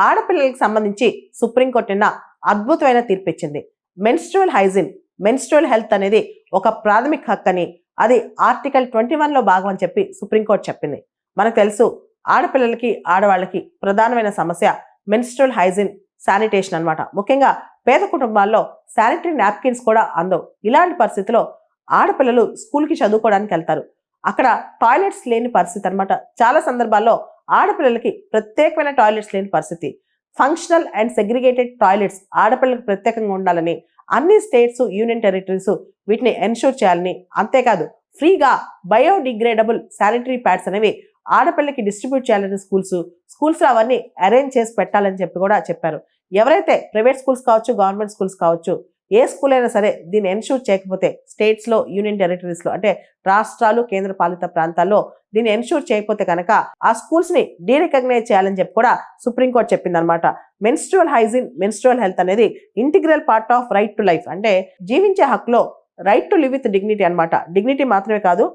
ఆడపిల్లలకు సంబంధించి సుప్రీంకోర్టు నిన్న అద్భుతమైన తీర్పు ఇచ్చింది. మెన్స్ట్రువల్ హైజీన్, మెన్స్ట్రువల్ హెల్త్ అనేది ఒక ప్రాథమిక హక్కు అని, అది ఆర్టికల్ 21లో భాగం అని చెప్పి సుప్రీంకోర్టు చెప్పింది. మనకు తెలుసు, ఆడపిల్లలకి ఆడవాళ్ళకి ప్రధానమైన సమస్య మెన్స్ట్రువల్ హైజీన్, శానిటేషన్ అన్నమాట. ముఖ్యంగా పేద కుటుంబాల్లో శానిటరీ నాప్కిన్స్ కూడా అందవు. ఇలాంటి పరిస్థితిలో ఆడపిల్లలు స్కూల్కి చదువుకోవడానికి వెళ్తారు. అక్కడ టాయిలెట్స్ లేని పరిస్థితి అనమాట. చాలా సందర్భాల్లో ఆడపిల్లలకి ప్రత్యేకమైన టాయిలెట్స్ లేని పరిస్థితి. ఫంక్షనల్ అండ్ సెగ్రిగేటెడ్ టాయిలెట్స్ ఆడపిల్లలకు ప్రత్యేకంగా ఉండాలని అన్ని స్టేట్స్, యూనియన్ టెరిటరీస్ వీటిని ఎన్షూర్ చేయాలని, అంతేకాదు ఫ్రీగా బయోడిగ్రేడబుల్ శానిటరీ ప్యాడ్స్ అనేవి ఆడపిల్లకి డిస్ట్రిబ్యూట్ చేయాలని స్కూల్స్ అవన్నీ అరేంజ్ చేసి పెట్టాలని చెప్పి కూడా చెప్పారు. ఎవరైతే ప్రైవేట్ స్కూల్స్ కావచ్చు, గవర్నమెంట్ స్కూల్స్ కావచ్చు, ఏ స్కూల్ అయినా సరే దీన్ని ఎన్షూర్ చేయకపోతే, స్టేట్స్లో, యూనియన్ టెరిటరీస్లో అంటే రాష్ట్రాలు, కేంద్ర పాలిత ప్రాంతాల్లో దీన్ని ఎన్షూర్ చేయకపోతే కనుక ఆ స్కూల్స్ని డీరికగ్నైజ్ చేయాలని చెప్పి కూడా సుప్రీంకోర్టు చెప్పింది అనమాట. మెన్స్ట్రువల్ హైజీన్, మెన్స్ట్రువల్ హెల్త్ అనేది integral part of right to life. అంటే జీవించే హక్కులో right to live with dignity అనమాట. డిగ్నిటీ మాత్రమే కాదు,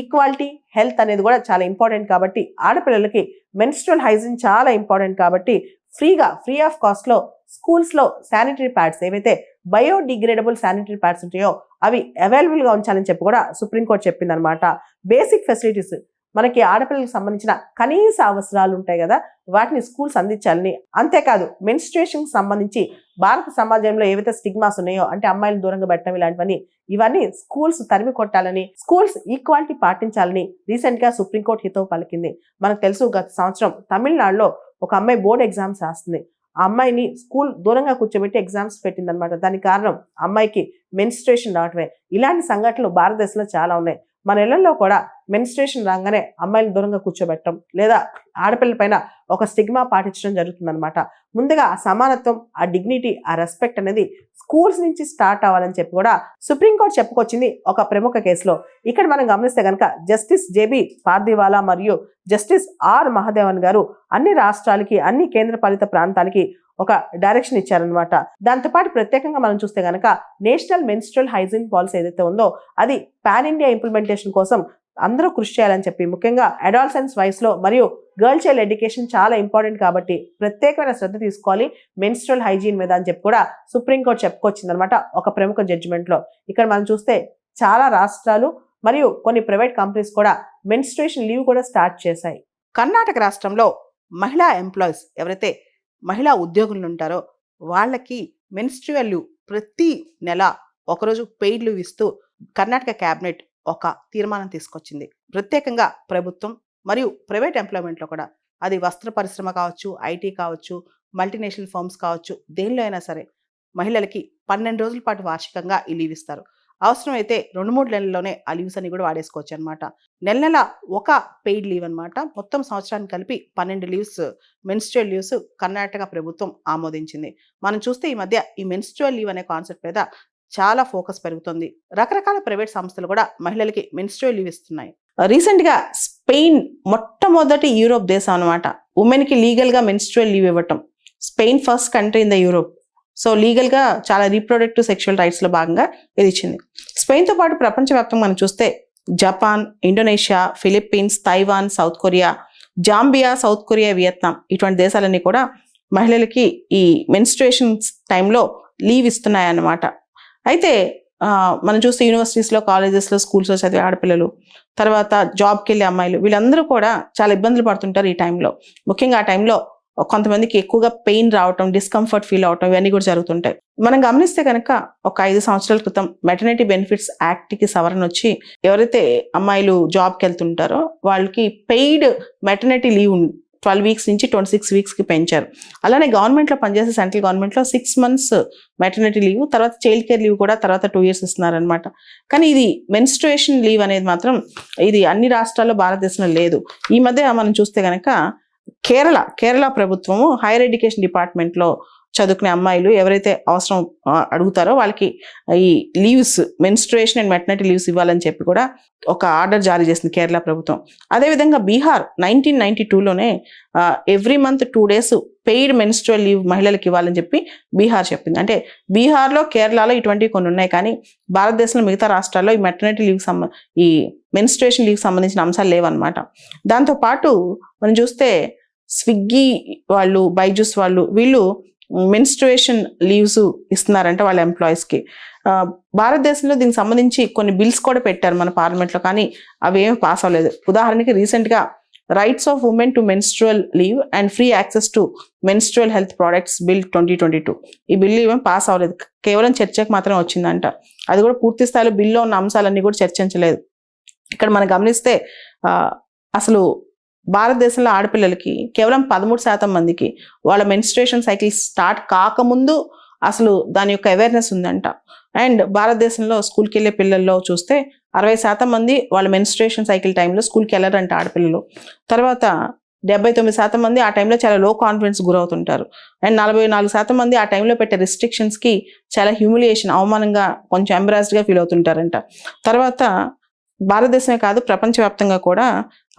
ఈక్వాలిటీ, హెల్త్ అనేది కూడా చాలా ఇంపార్టెంట్. కాబట్టి ఆడపిల్లలకి మెన్స్ట్రువల్ హైజీన్ చాలా ఇంపార్టెంట్. కాబట్టి ఫ్రీ ఆఫ్ కాస్ట్లో స్కూల్స్లో శానిటరీ ప్యాడ్స్, ఏవైతే బయోడిగ్రేడబుల్ శానిటరీ ప్యాడ్స్ ఉంటాయో అవి అవైలబుల్గా ఉంచాలని చెప్పి కూడా సుప్రీంకోర్టు చెప్పింది అనమాట. బేసిక్ ఫెసిలిటీస్, మనకి ఆడపిల్లలకు సంబంధించిన కనీస అవసరాలు ఉంటాయి కదా, వాటిని స్కూల్స్ అందించాలని, అంతేకాదు మెన్స్ట్రుయేషన్కి సంబంధించి భారత సమాజంలో ఏవైతే స్టిగ్మాస్ ఉన్నాయో, అంటే అమ్మాయిలు దూరంగా పెట్టడం ఇలాంటివన్నీ, ఇవన్నీ స్కూల్స్ తరిమి కొట్టాలని, స్కూల్స్ ఈక్వాలిటీ పాటించాలని రీసెంట్గా సుప్రీంకోర్టు హితవు పలికింది. మనకు తెలుసు, గత సంవత్సరం తమిళనాడులో ఒక అమ్మాయి బోర్డు ఎగ్జామ్స్ రాస్తుంది. ఆ అమ్మాయిని స్కూల్ దూరంగా కూర్చోబెట్టి ఎగ్జామ్స్ పెట్టిందనమాట. దానికి కారణం అమ్మాయికి మెన్స్ట్రుయేషన్ రావటమే. ఇలాంటి సంఘటనలు భారతదేశంలో చాలా ఉన్నాయి. మన ఇళ్లలో కూడా మెన్స్ట్రుయేషన్ రాగానే అమ్మాయిలు దూరంగా కూర్చోబెట్టడం, లేదా ఆడపిల్లల పైన ఒక స్టిగ్మా పాటించడం జరుగుతుందన్నమాట. ముందుగా ఆ సమానత్వం, ఆ డిగ్నిటీ, ఆ రెస్పెక్ట్ అనేది స్కూల్స్ నుంచి స్టార్ట్ అవ్వాలని చెప్పి కూడా సుప్రీంకోర్టు చెప్పుకొచ్చింది ఒక ప్రముఖ కేసులో. ఇక్కడ మనం గమనిస్తే కనుక జస్టిస్ జేబీ పార్దీవాలా మరియు జస్టిస్ ఆర్ మహదేవన్ గారు అన్ని రాష్ట్రాలకి, అన్ని కేంద్ర పాలిత ప్రాంతాలకి ఒక డైరెక్షన్ ఇచ్చారనమాట. దాంతోపాటు ప్రత్యేకంగా మనం చూస్తే కనుక నేషనల్ మెన్స్ట్రువల్ హైజీన్ పాలసీ ఏదైతే ఉందో అది పాన్ ఇండియా ఇంప్లిమెంటేషన్ కోసం అందరూ కృషి చేయాలని చెప్పి, ముఖ్యంగా అడాలసెన్స్ వయసులో మరియు గర్ల్ చైల్డ్ ఎడ్యుకేషన్ చాలా ఇంపార్టెంట్ కాబట్టి ప్రత్యేకమైన శ్రద్ధ తీసుకోవాలి మెన్స్ట్రువల్ హైజీన్ మీద అని చెప్పి కూడా సుప్రీంకోర్టు చెప్పుకొచ్చిందనమాట ఒక ప్రముఖ జడ్జిమెంట్లో. ఇక్కడ మనం చూస్తే చాలా రాష్ట్రాలు మరియు కొన్ని ప్రైవేట్ కంపెనీస్ కూడా మెన్స్ట్రుయేషన్ లీవ్ కూడా స్టార్ట్ చేశాయి. కర్ణాటక రాష్ట్రంలో మహిళా ఎంప్లాయీస్, ఎవరైతే మహిళా ఉద్యోగులు ఉంటారో వాళ్ళకి మెన్స్ట్రువల్ లీవ్ ప్రతి నెల ఒకరోజు పెయిడ్ లీవ్ ఇస్తూ కర్ణాటక క్యాబినెట్ ఒక తీర్మానం తీసుకొచ్చింది. ప్రత్యేకంగా ప్రభుత్వం మరియు ప్రైవేట్ ఎంప్లాయ్మెంట్లో కూడా, అది వస్త్ర పరిశ్రమ కావచ్చు, ఐటీ కావచ్చు, మల్టీనేషనల్ ఫర్మ్స్ కావచ్చు, దేనిలో అయినా సరే మహిళలకి 12 రోజుల పాటు వార్షికంగా ఈ లీవ్ ఇస్తారు. అవసరమైతే 2-3 నెలల్లోనే ఆ లీవ్స్ అన్ని కూడా వాడేసుకోవచ్చు అనమాట. నెల ఒక పెయిడ్ లీవ్ అనమాట. మొత్తం సంవత్సరానికి కలిపి 12 లీవ్స్, మెన్స్ట్రువల్ లీవ్స్ కర్ణాటక ప్రభుత్వం ఆమోదించింది. మనం చూస్తే ఈ మధ్య ఈ మెన్స్ట్రువల్ లీవ్ అనే కాన్సెప్ట్ మీద చాలా ఫోకస్ పెరుగుతుంది. రకరకాల ప్రైవేట్ సంస్థలు కూడా మహిళలకి మెన్స్ట్రువల్ లీవ్ ఇస్తున్నాయి. రీసెంట్గా స్పెయిన్ మొట్టమొదటి యూరోప్ దేశం అనమాట ఉమెన్కి లీగల్గా మెన్స్ట్రువల్ లీవ్ ఇవ్వటం. Spain first country in the Europe. So లీగల్గా చాలా రీప్రొడక్టివ్ సెక్షువల్ రైట్స్లో భాగంగా ఇది ఇచ్చింది. స్పెయిన్తో పాటు ప్రపంచవ్యాప్తంగా మనం చూస్తే Japan, Indonesia, Philippines, Taiwan, south Korea, Zambia, south Korea, Vietnam ఇటువంటి దేశాలన్నీ కూడా మహిళలకి ఈ మెన్స్ట్రుయేషన్ టైంలో లీవ్ ఇస్తున్నాయన్నమాట. అయితే మనం చూస్తే యూనివర్సిటీస్లో, కాలేజెస్లో, స్కూల్స్లో చదివే ఆడపిల్లలు, తర్వాత జాబ్కి వెళ్ళే అమ్మాయిలు, వీళ్ళందరూ కూడా చాలా ఇబ్బందులు పడుతుంటారు ఈ టైంలో. ముఖ్యంగా ఆ టైంలో కొంతమందికి ఎక్కువగా పెయిన్ రావటం, డిస్కంఫర్ట్ ఫీల్ అవటం, ఇవన్నీ కూడా జరుగుతుంటాయి. మనం గమనిస్తే కనుక ఒక 5 సంవత్సరాల క్రితం మెటర్నిటీ బెనిఫిట్స్ యాక్ట్కి సవరణ వచ్చి ఎవరైతే అమ్మాయిలు జాబ్కి వెళ్తుంటారో వాళ్ళకి పెయిడ్ మెటర్నిటీ లీవ్ 12 వీక్స్ నుంచి 26 వీక్స్కి పెంచారు. అలానే గవర్నమెంట్లో పనిచేసే సెంట్రల్ గవర్నమెంట్లో 6 మంత్స్ మెటర్నిటీ లీవ్, తర్వాత చైల్డ్ కేర్ లీవ్ కూడా తర్వాత 2 years ఇస్తున్నారనమాట. కానీ ఇది మెన్స్ట్రుయేషన్ లీవ్ అనేది మాత్రం ఇది అన్ని రాష్ట్రాల్లో భారతదేశంలో లేదు. ఈ మధ్య మనం చూస్తే కనుక కేరళ ప్రభుత్వము హైయర్ ఎడ్యుకేషన్ డిపార్ట్మెంట్లో చదువుకునే అమ్మాయిలు ఎవరైతే అవసరం అడుగుతారో వాళ్ళకి ఈ leaves, menstruation and maternity leaves ఇవ్వాలని చెప్పి కూడా ఒక ఆర్డర్ జారీ చేసింది కేరళ ప్రభుత్వం. అదేవిధంగా బీహార్ 1992లోనే every month 2 days paid menstrual leave మహిళలకు ఇవ్వాలని చెప్పి బీహార్ చెప్పింది. అంటే బీహార్లో, కేరళలో ఇటువంటివి కొన్ని ఉన్నాయి, కానీ భారతదేశంలో మిగతా రాష్ట్రాల్లో ఈ మెటర్నిటీ లీవ్ ఈ మెన్స్ట్రుయేషన్ లీవ్ సంబంధించిన అంశాలు లేవన్నమాట. దాంతోపాటు మనం చూస్తే స్విగ్గీ వాళ్ళు, బైజూస్ వాళ్ళు, వీళ్ళు మెన్స్ట్రుయేషన్ లీవ్స్ ఇస్తున్నారంట వాళ్ళ ఎంప్లాయీస్కి. భారతదేశంలో దీనికి సంబంధించి కొన్ని బిల్స్ కూడా పెట్టారు మన పార్లమెంట్లో, కానీ అవి ఏమి పాస్ అవ్వలేదు. ఉదాహరణకి రీసెంట్గా rights of women to menstrual leave and free access to menstrual health products bill 2022, ఈ బిల్లు ఏమేమి పాస్ అవ్వలేదు, కేవలం చర్చకు మాత్రం వచ్చిందంట. అది కూడా పూర్తి స్థాయిలో బిల్లో ఉన్న అంశాలన్నీ కూడా చర్చించలేదు. ఇక్కడ మనం గమనిస్తే అసలు భారతదేశంలో ఆడపిల్లలకి కేవలం 13% మందికి వాళ్ళ మెన్స్ట్రుయేషన్ సైకిల్ స్టార్ట్ కాకముందు అసలు దాని యొక్క అవేర్నెస్ ఉందంట. అండ్ భారతదేశంలో స్కూల్కి వెళ్ళే పిల్లల్లో చూస్తే 60% మంది వాళ్ళ మెన్స్ట్రుయేషన్ సైకిల్ టైంలో స్కూల్కి వెళ్ళారంట ఆడపిల్లలు. తర్వాత 79% మంది ఆ టైంలో చాలా లో కాన్ఫిడెన్స్ గురవుతుంటారు. అండ్ 44% మంది ఆ టైంలో పెట్టే రిస్ట్రిక్షన్స్కి చాలా హ్యూమిలియేషన్, అవమానంగా, కొంచెం ఎంబరాస్డ్గా ఫీల్ అవుతుంటారంట. తర్వాత భారతదేశమే కాదు, ప్రపంచవ్యాప్తంగా కూడా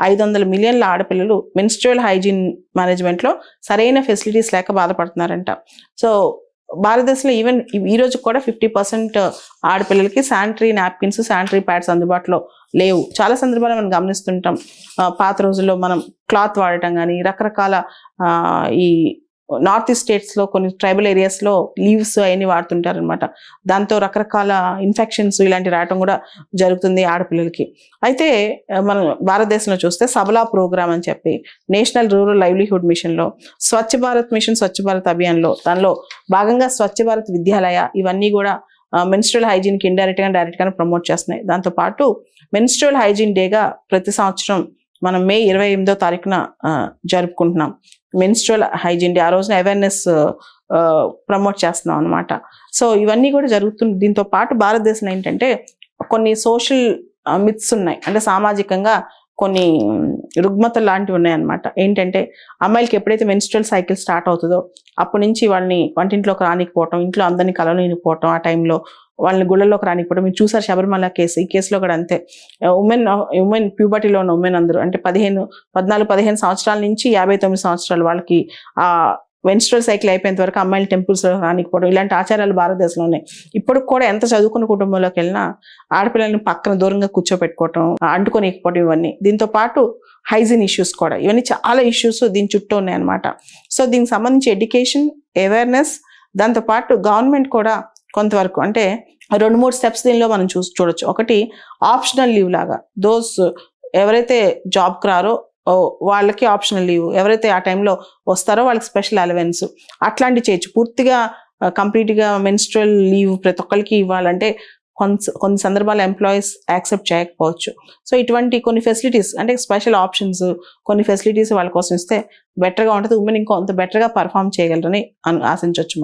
500 మిలియన్ల ఆడపిల్లలు మెన్స్ట్రువల్ హైజీన్ మేనేజ్మెంట్లో సరైన ఫెసిలిటీస్ లేక బాధపడుతున్నారంట. సో భారతదేశంలో ఈవెన్ ఈ రోజు కూడా 50% ఆడపిల్లలకి శానిటరీ నాప్కిన్స్, శానిటరీ ప్యాడ్స్ అందుబాటులో లేవు. చాలా సందర్భాలు మనం గమనిస్తుంటాం. పాత రోజుల్లో మనం క్లాత్ వాడటం కానీ, రకరకాల ఈ నార్త్ ఈస్ట్ స్టేట్స్లో కొన్ని ట్రైబల్ ఏరియాస్లో లీవ్స్ అవన్నీ వాడుతుంటారనమాట. దాంతో రకరకాల ఇన్ఫెక్షన్స్ ఇలాంటి రావటం కూడా జరుగుతుంది ఆడపిల్లలకి. అయితే మనం భారతదేశంలో చూస్తే సబలా ప్రోగ్రామ్ అని చెప్పి నేషనల్ రూరల్ లైవ్లీహుడ్ మిషన్లో, స్వచ్ఛ భారత్ మిషన్, స్వచ్ఛ భారత్ అభియాన్లో దానిలో భాగంగా స్వచ్ఛ భారత్ విద్యాలయ, ఇవన్నీ కూడా మెన్స్ట్రువల్ హైజీన్కి ఇండైరెక్ట్గా డైరెక్ట్గా ప్రమోట్ చేస్తున్నాయి. దాంతోపాటు మెన్స్ట్రువల్ హైజీన్ డేగా ప్రతి సంవత్సరం మనం మే 28వ తారీఖున జరుపుకుంటున్నాం మెన్స్ట్రువల్ హైజీన్ డే. ఆ రోజున అవేర్నెస్ ప్రమోట్ చేస్తున్నాం అనమాట. సో ఇవన్నీ కూడా జరుగుతుంది. దీంతో పాటు భారతదేశంలో ఏంటంటే కొన్ని సోషల్ మిత్స్ ఉన్నాయి, అంటే సామాజికంగా కొన్ని రుగ్మతలు లాంటివి ఉన్నాయన్నమాట. ఏంటంటే అమ్మాయిలకి ఎప్పుడైతే మెన్స్ట్రువల్ సైకిల్ స్టార్ట్ అవుతుందో అప్పటి నుంచి వాళ్ళని వంటింట్లోకి రానికపోవటం, ఇంట్లో అందరినీ కలవనిపోవటం, ఆ టైంలో వాళ్ళని గుళ్ళలోకి రానిపోవడం. మీరు చూసారు శబరిమల కేసు, ఈ కేసులో కూడా అంతే. ఉమెన్ ప్యూబర్టీలో ఉన్న ఉమెన్ అందరూ, అంటే 14-15 సంవత్సరాల నుంచి 59 సంవత్సరాలు వాళ్ళకి ఆ మెన్స్ట్రువల్ సైకిల్ అయిపోయేంత వరకు అమ్మాయిలు టెంపుల్స్లో రానికపోవడం, ఇలాంటి ఆచారాలు భారతదేశంలో ఉన్నాయి. ఇప్పుడు కూడా ఎంత చదువుకున్న కుటుంబంలోకి వెళ్ళినా ఆడపిల్లల్ని పక్కన దూరంగా కూర్చోపెట్టుకోవటం, అంటుకోనికపోవడం, ఇవన్నీ. దీంతో పాటు హైజీన్ ఇష్యూస్ కూడా, ఇవన్నీ చాలా ఇష్యూస్ దీని చుట్టూ ఉన్నాయన్నమాట. సో దీనికి సంబంధించి ఎడ్యుకేషన్, అవేర్నెస్, దాంతోపాటు గవర్నమెంట్ కూడా కొంతవరకు, అంటే 2-3 స్టెప్స్ దీనిలో మనం చూడొచ్చు. ఒకటి ఆప్షనల్ లీవ్ లాగా, ఎవరైతే జాబ్కి రారో వాళ్ళకి ఆప్షనల్ లీవ్, ఎవరైతే ఆ టైంలో వస్తారో వాళ్ళకి స్పెషల్ అలవెన్స్, అట్లాంటివి చేయొచ్చు. పూర్తిగా కంప్లీట్గా మెన్స్ట్రువల్ లీవ్ ప్రతి ఒక్కరికి ఇవ్వాలంటే కొన్ని సందర్భాలు ఎంప్లాయీస్ యాక్సెప్ట్ చేయకపోవచ్చు. సో ఇటువంటి కొన్ని ఫెసిలిటీస్, అంటే స్పెషల్ ఆప్షన్స్, కొన్ని ఫెసిలిటీస్ వాళ్ళ కోసం ఇస్తే బెటర్గా ఉంటుంది. ఉమెన్ ఇంకొంత బెటర్గా పర్ఫామ్ చేయగలరని ఆశించవచ్చు మనం.